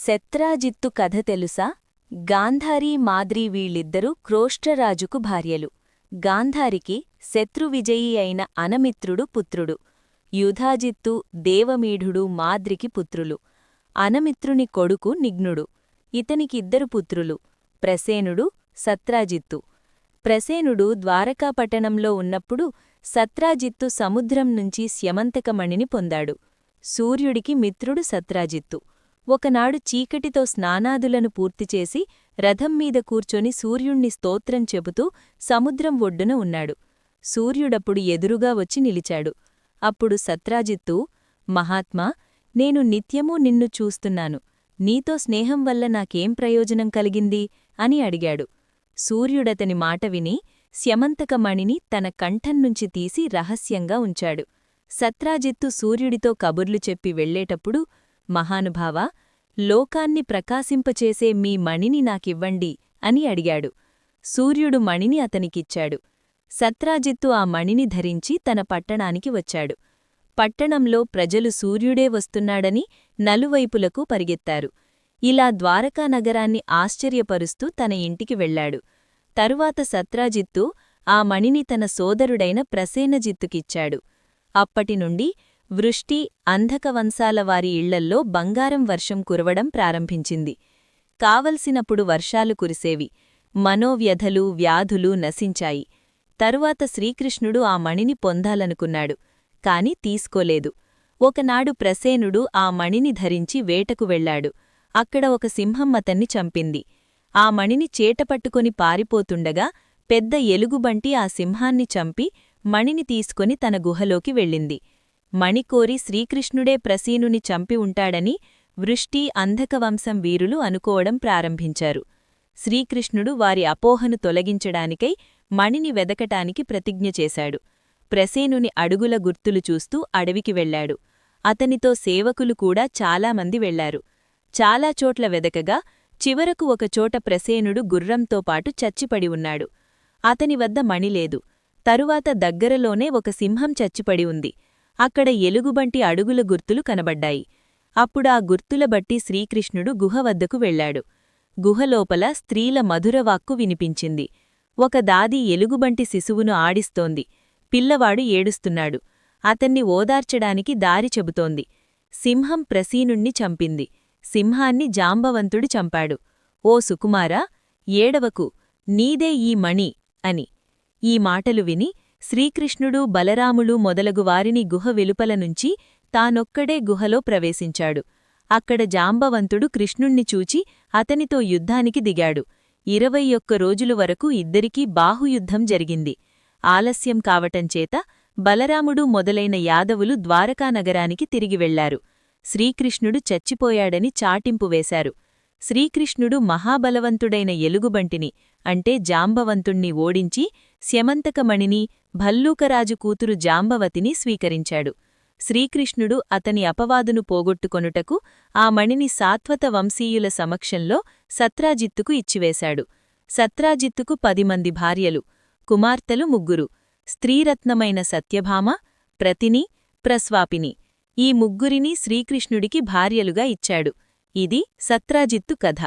శత్రాజిత్తు కథ తెలుసా? గాంధారీ మాద్రీ వీళ్ళిద్దరూ క్రోష్ట్రరాజుకు భార్యలు. గాంధారికి శత్రువిజయీ అయిన అనమిత్రుడు పుత్రుడు. యుధాజిత్తు, దేవమీఢుడు మాద్రికి పుత్రులు. అనమిత్రుని కొడుకు నిఘ్నుడు. ఇతనికిద్దరు పుత్రులు, ప్రసేనుడు, సత్రాజిత్తు. ప్రసేనుడు ద్వారకాపట్టణంలో ఉన్నప్పుడు సత్రాజిత్తు సముద్రం నుంచి స్యమంతకమణిని పొందాడు. సూర్యుడికి మిత్రుడు సత్రాజిత్తు. ఒకనాడు చీకటితో స్నానాదులను పూర్తిచేసి రథంమీద కూర్చొని సూర్యుణ్ణి స్తోత్రం చెబుతూ సముద్రం ఒడ్డున ఉన్నాడు. సూర్యుడప్పుడు ఎదురుగా వచ్చి నిలిచాడు. అప్పుడు సత్రాజిత్తు, మహాత్మా, నేను నిత్యమూ నిన్ను చూస్తున్నాను. నీతో స్నేహం వల్ల నాకేం ప్రయోజనం కలిగింది అని అడిగాడు. సూర్యుడతని మాట విని స్యమంతకమణిని తన కంఠంనుంచి తీసి రహస్యంగా ఉంచాడు. సత్రాజిత్తు సూర్యుడితో కబుర్లు చెప్పి వెళ్లేటప్పుడు, మహానుభావా, లోకాన్ని ప్రకాశింపచేసే మీ మణిని నాకివ్వండి అని అడిగాడు. సూర్యుడు మణిని అతనికిచ్చాడు. సత్రాజిత్తు ఆ మణిని ధరించి తన పట్టణానికి వచ్చాడు. పట్టణంలో ప్రజలు సూర్యుడే వస్తున్నాడని నలువైపులకు పరిగెత్తారు. ఇలా ద్వారకానగరాన్ని ఆశ్చర్యపరుస్తూ తన ఇంటికి వెళ్లాడు. తరువాత సత్రాజిత్తు ఆ మణిని తన సోదరుడైన ప్రసేనజిత్తుకిచ్చాడు. అప్పటినుండి వృష్టి, అంధకవంశాల వారి ఇళ్లల్లో బంగారం వర్షం కురవడం ప్రారంభించింది. కావలసినప్పుడు వర్షాలు కురిసేవి. మనోవ్యధలు, వ్యాధులు నశించాయి. తరువాత శ్రీకృష్ణుడు ఆ మణిని పొందాలనుకున్నాడు, కాని తీసుకోలేదు. ఒకనాడు ప్రసేనుడు ఆ మణిని ధరించి వేటకు వెళ్లాడు. అక్కడ ఒక సింహం అతన్ని చంపింది. ఆ మణిని చేటపట్టుకొని పారిపోతుండగా పెద్ద ఎలుగుబంటి ఆ సింహాన్ని చంపి మణిని తీసుకొని తన గుహలోకి వెళ్ళింది. మణికోరి శ్రీకృష్ణుడే ప్రసీనుని చంపి ఉంటాడని వృష్టి, అంధకవంశం వీరులు అనుకోవడం ప్రారంభించారు. శ్రీకృష్ణుడు వారి అపోహను తొలగించడానికై మణిని వెదకటానికి ప్రతిజ్ఞ చేశాడు. ప్రసేనుని అడుగుల గుర్తులు చూస్తూ అడవికి వెళ్లాడు. అతనితో సేవకులు కూడా చాలామంది వెళ్లారు. చాలా చోట్ల వెదకగా చివరకు ఒకచోట ప్రసేనుడు గుర్రంతో పాటు చచ్చిపడి ఉన్నాడు. అతని వద్ద మణిలేదు. తరువాత దగ్గరలోనే ఒక సింహం చచ్చిపడి ఉంది. అక్కడ ఎలుగుబంటి అడుగుల గుర్తులు కనబడ్డాయి. అప్పుడా గుర్తుల బట్టి శ్రీకృష్ణుడు గుహ వద్దకు వెళ్లాడు. గుహలోపల స్త్రీల మధురవాక్కు వినిపించింది. ఒక దాది ఎలుగుబంటి శిశువును ఆడిస్తోంది. పిల్లవాడు ఏడుస్తున్నాడు. అతన్ని ఓదార్చడానికి దారి చెబుతోంది. సింహం ప్రసీనుణ్ణి చంపింది. సింహాన్ని జాంబవంతుడు చంపాడు. ఓ సుకుమారా, ఏడవకు, నీదే ఈ మణి అని. ఈ మాటలు విని శ్రీకృష్ణుడు, బలరాములు మొదలగు వారిని గుహ వెలుపల నుంచి తానొక్కడే గుహలో ప్రవేశించాడు. అక్కడ జాంబవంతుడు కృష్ణుణ్ణి చూచి అతనితో యుద్ధానికి దిగాడు. 21 రోజుల వరకు ఇద్దరికీ బాహుయుద్ధం జరిగింది. ఆలస్యం కావటంచేత బలరాముడు మొదలైన యాదవులు ద్వారకానగరానికి తిరిగి వెళ్లారు. శ్రీకృష్ణుడు చచ్చిపోయాడని చాటింపు వేశారు. శ్రీకృష్ణుడు మహాబలవంతుడైన ఎలుగుబంటిని అంటే జాంబవంతుణ్ణి ఓడించి స్యమంతకమణిని, భల్లూకరాజు కూతురు జాంబవతిని స్వీకరించాడు. శ్రీకృష్ణుడు అతని అపవాదును పోగొట్టుకొనుటకు ఆ మణిని సాత్వత వంశీయుల సమక్షంలో సత్రాజిత్తుకు ఇచ్చివేశాడు. సత్రాజిత్తుకు 10 మంది భార్యలు, కుమార్తెలు 3. స్త్రీరత్నమైన సత్యభామ, ప్రతిని, ప్రస్వాపిని. ఈ 3 శ్రీకృష్ణుడికి భార్యలుగా ఇచ్చాడు. ఇది సత్రాజిత్తు కథ.